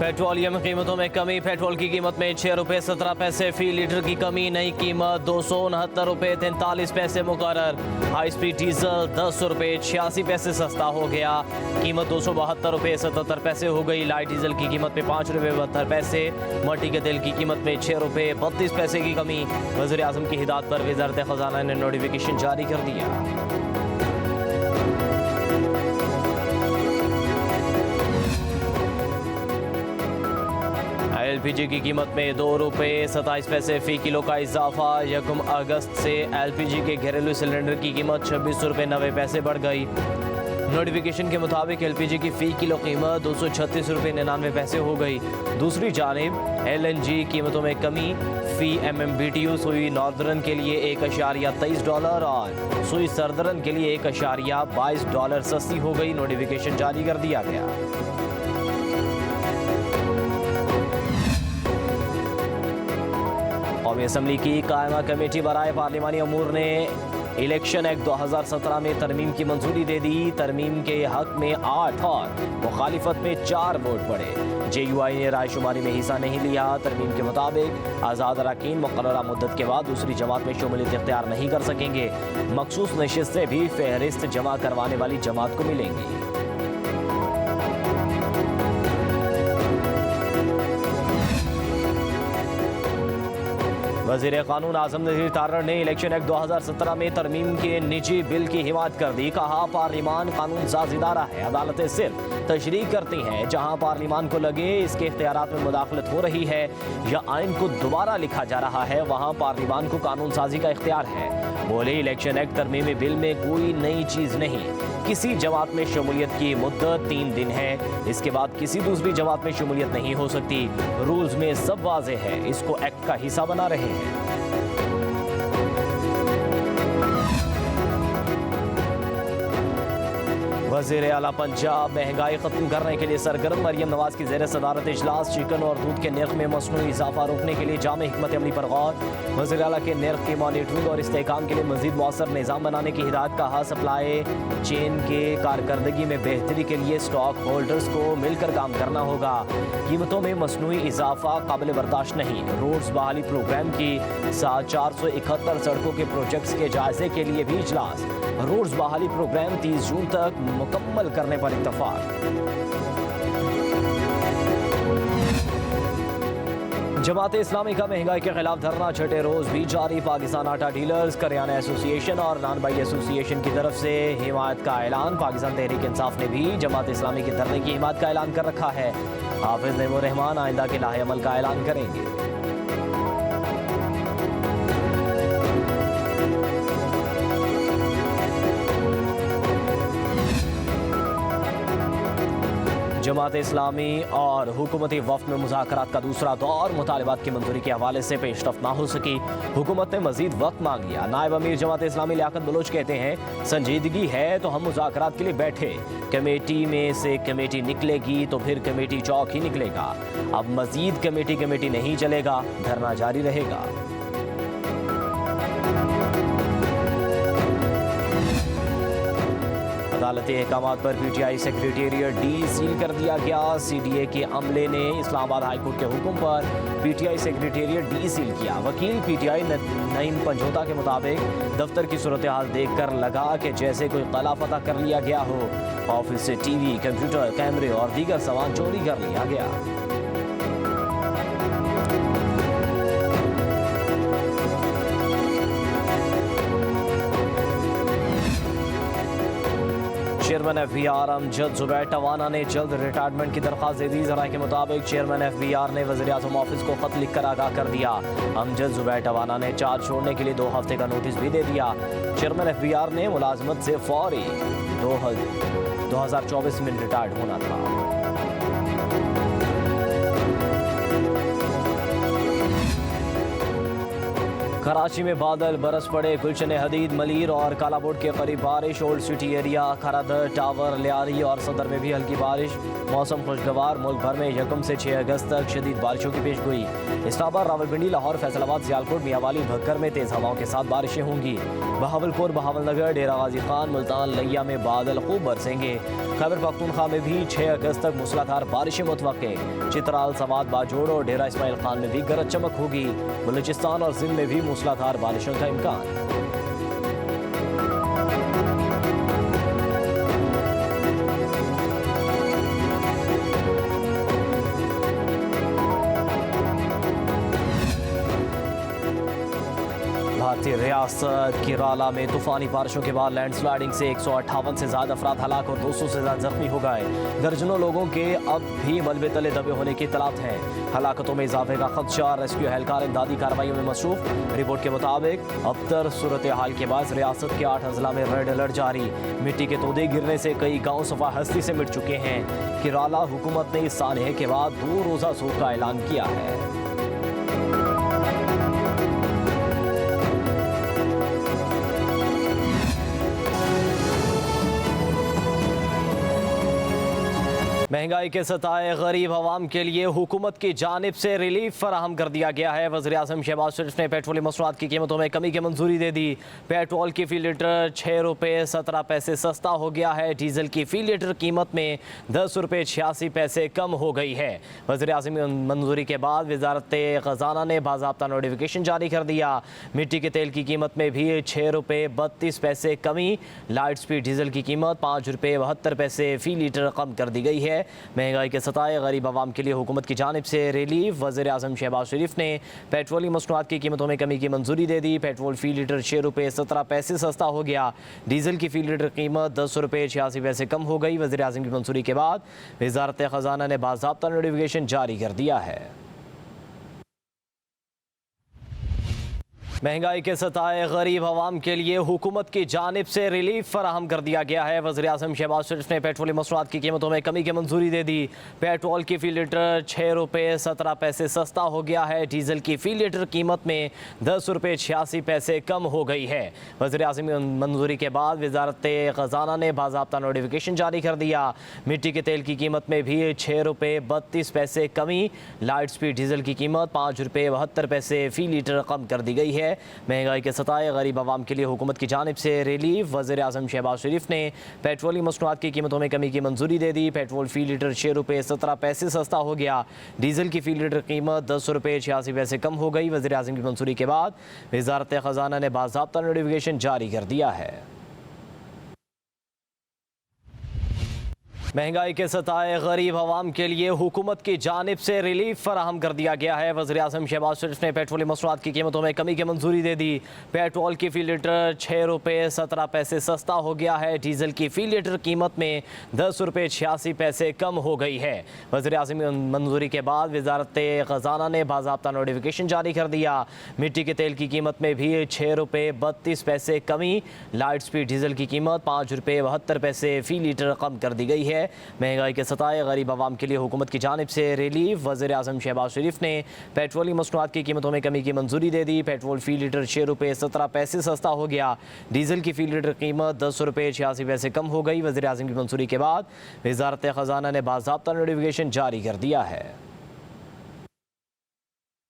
Petroleum कीमतों में कमी। पेट्रोल की कीमत में 6 रुपये 17 पैसे फी लीटर की कमी। नई कीमत 269 रुपये 43 पैसे मुकर्रर। हाई स्पीड डीजल 10 रुपये 86 पैसे सस्ता हो गया। कीमत 272 रुपये 77 पैसे हो गई। लाइट डीजल की कीमत में 5 रुपये 72 पैसे। मट्टी के तेल की कीमत में 6 रुपये 32 पैसे की कमी। वज़ीर आज़म की हिदायत पर वज़ारत ख़ज़ाना ने नोटिफिकेशन जारी कर दिया। LPG की कीमत में 2 रुपये 27 पैसे फी किलो का इजाफा। 1 अगस्त से LPG के घरेलू सिलेंडर की कीमत 26 रुपये 90 पैसे बढ़ गई। नोटिफिकेशन के मुताबिक LPG की फ़ी किलो कीमत 236 रुपये 99 पैसे हो गई। दूसरी जानिब LNG कीमतों में कमी। फ़ी MMBTU सुई नॉर्दर्न के लिए $1.23 और सुई सर्दर्न के लिए $1.22 सस्ती हो गई। नोटिफिकेशन जारी कर दिया गया। कौमी असम्बली की कायमा कमेटी बराए पार्लिमानी अमूर ने इलेक्शन एक्ट 2017 में तरमीम की मंजूरी दे दी। तरमीम के हक में 8 और मुखालिफत में 4 वोट पड़े। JUI ने रायशुमारी में हिस्सा नहीं लिया। तरमीम के मुताबिक आज़ाद अरकान मुक़र्ररा मुद्दत के बाद दूसरी जमात में शमूलियत इख्तियार नहीं कर सकेंगे। मखसूस नशिस्तें भी फहरिस्त जमा करवाने वाली जमात को मिलेंगी। वज़ीर कानून आज़म नज़ीर तारड़ ने इलेक्शन एक्ट 2017 में तरमीम के निजी बिल की हिमायत कर दी। कहा, पार्लिमान कानून साज इदारा है। अदालतें सिर्फ तशरीह करती हैं। जहां पार्लिमान को लगे इसके इख्तियारात में मुदाखलत हो रही है या आइन को दोबारा लिखा जा रहा है, वहां पार्लिमान को कानून साजी का इख्तियार है। बोले, इलेक्शन एक्ट तरमीमी बिल में कोई नई चीज़ नहीं। किसी जमात में शमूलियत की मुद्दत 3 दिन है। इसके बाद किसी दूसरी जमात में शमूलियत नहीं हो सकती। रूल्स में सब वाज़ेह है। इसको एक्ट का हिस्सा बना रहे हैं। वज़ीर आला पंजाब महंगाई खत्म करने के लिए सरगर्म। मरियम नवाज की ज़ेर सदारत इजलास। चिकन और दूध के नर्ख में मसनूई इजाफा रोकने के लिए जामे हिकमत अमली पर गौर। वज़ीर आला के नर्ख की मॉनिटरिंग और इस्तेहकाम के लिए मज़ीद मौसर निज़ाम बनाने की हिदायत। कहा, सप्लाई चेन के कारकर्दगी में बेहतरी के लिए स्टॉक होल्डर्स को मिलकर काम करना होगा। कीमतों में मसनूई इजाफा काबिल बर्दाश्त नहीं। रोड्स बहाली प्रोग्राम की 471 सड़कों के प्रोजेक्ट्स के जायजे के लिए भी इजलास। रोड्स बहाली प्रोग्राम 30 जून तक मुकम्मल करने पर इत्तफाक। जमात इस्लामी का महंगाई के खिलाफ धरना छठे रोज भी जारी। पाकिस्तान आटा डीलर्स, करियाना एसोसिएशन और नान बाई एसोसिएशन की तरफ से हिमायत का ऐलान। पाकिस्तान तहरीक इंसाफ ने भी जमात इस्लामी के धरने की हिमायत का ऐलान कर रखा है। हाफिज नईमुर रहमान आइंदा के लाहे अमल का ऐलान करेंगे। जमात इस्लामी और हुकूमती वफ़द में मुज़ाकरात का दूसरा दौर। मुतालिबात की मंजूरी के हवाले से पेशरफ्त ना हो सकी। हुकूमत ने मजीद वक्त मांग लिया। नायब अमीर जमात इस्लामी लियाकत बलोच कहते हैं, संजीदगी है तो हम मुज़ाकरात के लिए बैठे। कमेटी में से कमेटी निकलेगी तो फिर कमेटी चौक ही निकलेगा। अब मजीद कमेटी नहीं चलेगा, धरना जारी रहेगा। अदालती अहकामात पर PTI सेक्रेटेरिएट डी सील कर दिया गया। CDA के अमले ने इस्लामाबाद हाईकोर्ट के हुक्म पर PTI सेक्रेटेरिएट डी सील किया। वकील PTI नईम पंजोता के मुताबिक दफ्तर की सूरत हाल देख कर लगा कि जैसे कोई कला फतह कर लिया गया हो। ऑफिस से TV, कंप्यूटर, कैमरे और दीगर सामान चोरी कर लिया गया। चेयरमैन FBR अमजद जुबैर टवाना ने जल्द रिटायरमेंट की दरख्वास्त दे दी। जराये के मुताबिक चेयरमैन FBR ने वज़ीर आज़म ऑफिस को खत लिखकर आगाह कर दिया। अमजद जुबैर टवाना ने चार्ज छोड़ने के लिए 2 हफ्ते का नोटिस भी दे दिया। चेयरमैन FBR ने मुलाजमत से फौरी 2024 में रिटायर्ड होना था। कराची में बादल बरस पड़े। गुलशन हदीद, मलीर और कालाबोट के करीब बारिश। Old city area, Kharadar, tower, Lyari और सदर में भी हल्की बारिश। मौसम खुशगवार। मुल्क भर में 1 से 6 अगस्त तक शदीद बारिशों की पेशगोई। इस्लामाबाद, रावलपिंडी, लाहौर, फैसलाबाद, सियालकोट, मियावाली, भक्कर में तेज हवाओं के साथ बारिशें होंगी। बहावलपुर, बहावलनगर, डेरा गाजी खान, मुल्तान, लिया में बादल खूब बरसेंगे। खैबर पख्तूनख्वा में भी 6 अगस्त तक मूसलाधार बारिशें मुतवक्के। चित्राल, सवात, बाजोड़ और डेरा इस्माइल खान में भी गरज चमक होगी। बलूचिस्तान और सिंध में भी मूसलाधार बारिशों का इम्कान। भारतीय रियासत केरला में तूफानी बारिशों के बाद लैंडस्लाइडिंग से 158 से ज्यादा अफराद हलाक और 200 से ज्यादा जख्मी हो गए। दर्जनों लोगों के अब भी मलबे तले दबे होने की इत्तलात है। हलाकतों में इजाफे का खदशा। रेस्क्यू एहलकार इमदादी कार्रवाइयों में मसरूफ। रिपोर्ट के मुताबिक अबतर सूरत हाल के बाद रियासत के 8 अजला में रेड अलर्ट जारी। मिट्टी के तोदे गिरने से कई गाँव सफा हस्ती से मिट चुके हैं। केरला हुकूमत ने इस सानहे के बाद 2 रोज़ा सूख का ऐलान किया है। महंगाई के सताए गरीब आवाम के लिए हुकूमत की जानिब से रिलीफ फराहम कर दिया गया है। वज़ीर आज़म शहबाज शरीफ ने पेट्रोलियम मसनूआत की कीमतों में कमी की मंजूरी दे दी। पेट्रोल की फ़ी लीटर 6 रुपये 17 पैसे सस्ता हो गया है। डीजल की फ़ी लीटर कीमत में 10 रुपये 86 पैसे कम हो गई है। वज़ीर आज़म की मंजूरी के बाद वज़ारत ख़जाना ने बाज़ाब्ता नोटिफिकेशन जारी कर दिया। मिट्टी के तेल की कीमत में भी 6 रुपये 32 पैसे कमी। लाइट स्पीड डीजल की कीमत 5 रुपये 72 पैसे फ़ी लीटर कम कर दी गई है। महंगाई के सताए गरीब आवाम के लिए हुकूमत की जानिब से रिलीफ। वज़ीर आज़म शहबाज शरीफ ने पेट्रोलियम मसनूआत की कीमतों में कमी की मंजूरी दे दी। पेट्रोल फ़ी लीटर 6 रुपये 17 पैसे सस्ता हो गया। डीजल की फ़ी लीटर कीमत 10 रुपये 86 पैसे कम हो गई। वज़ीर आज़म की मंजूरी के बाद वज़ारत ख़जाना ने बाज़ाब्ता नोटिफिकेशन जारी कर दिया है। महंगाई के सताए गरीब आवाम के लिए हुकूमत की जानिब से रिलीफ फराहम कर दिया गया है। वज़ीर आज़म शहबाज शरीफ ने पेट्रोलियम मसनूआत की कीमतों में कमी की मंजूरी दे दी। पेट्रोल की फ़ी लीटर 6 रुपये 17 पैसे सस्ता हो गया है। डीजल की फ़ी लीटर कीमत में 10 रुपये 86 पैसे कम हो गई है। वज़ीर आज़म की मंजूरी के बाद वज़ारत ख़जाना ने बाज़ाब्ता नोटिफिकेशन जारी कर दिया। मिट्टी के तेल की कीमत में भी 6 रुपये 32 पैसे कमी। लाइट स्पीड डीजल की कीमत 5 रुपये 72 पैसे फ़ी लीटर कम कर दी गई है। महंगाई के सताए गरीब आवाम के लिए हुकूमत की जानिब से रिलीफ। वज़ीर आज़म शहबाज शरीफ ने पेट्रोलियम मसनूआत की कीमतों में कमी की मंजूरी दे दी। पेट्रोल फ़ी लीटर 6 रुपये 17 पैसे सस्ता हो गया। डीजल की फ़ी लीटर कीमत 10 रुपये 86 पैसे कम हो गई। वज़ीर आज़म की मंजूरी के बाद वज़ारत ख़जाना ने बाज़ाब्ता नोटिफिकेशन जारी कर दिया है। महंगाई के सताए गरीब आवाम के लिए हुकूमत की जानिब से रिलीफ फराहम कर दिया गया है। वज़ीर आज़म शहबाज शरीफ ने पेट्रोलियम मसनूआत की कीमतों में कमी की मंजूरी दे दी। पेट्रोल की फ़ी लीटर 6 रुपये 17 पैसे सस्ता हो गया है। डीजल की फ़ी लीटर कीमत में 10 रुपये 86 पैसे कम हो गई है। वज़ीर आज़म की मंजूरी के बाद वज़ारत ख़जाना ने बाज़ाब्ता नोटिफिकेशन जारी कर दिया। मिट्टी के तेल की कीमत में भी 6 रुपये 32 पैसे कमी। लाइट स्पीड डीजल की कीमत 5 रुपये 72 पैसे फ़ी लीटर कम कर दी गई है। महंगाई के सताए गरीब आवाम के लिए हुकूमत की जानिब से रिलीफ। वज़ीर आज़म शहबाज शरीफ ने पेट्रोलियम मसनूआत की कीमतों में कमी की मंजूरी दे दी। पेट्रोल फ़ी लीटर 6 रुपये 17 पैसे सस्ता हो गया। डीजल की फ़ी लीटर कीमत 10 रुपये 86 पैसे कम हो गई। वज़ीर आज़म की मंजूरी के बाद वज़ारत ख़जाना ने बाज़ाब्ता नोटिफिकेशन जारी कर दिया है।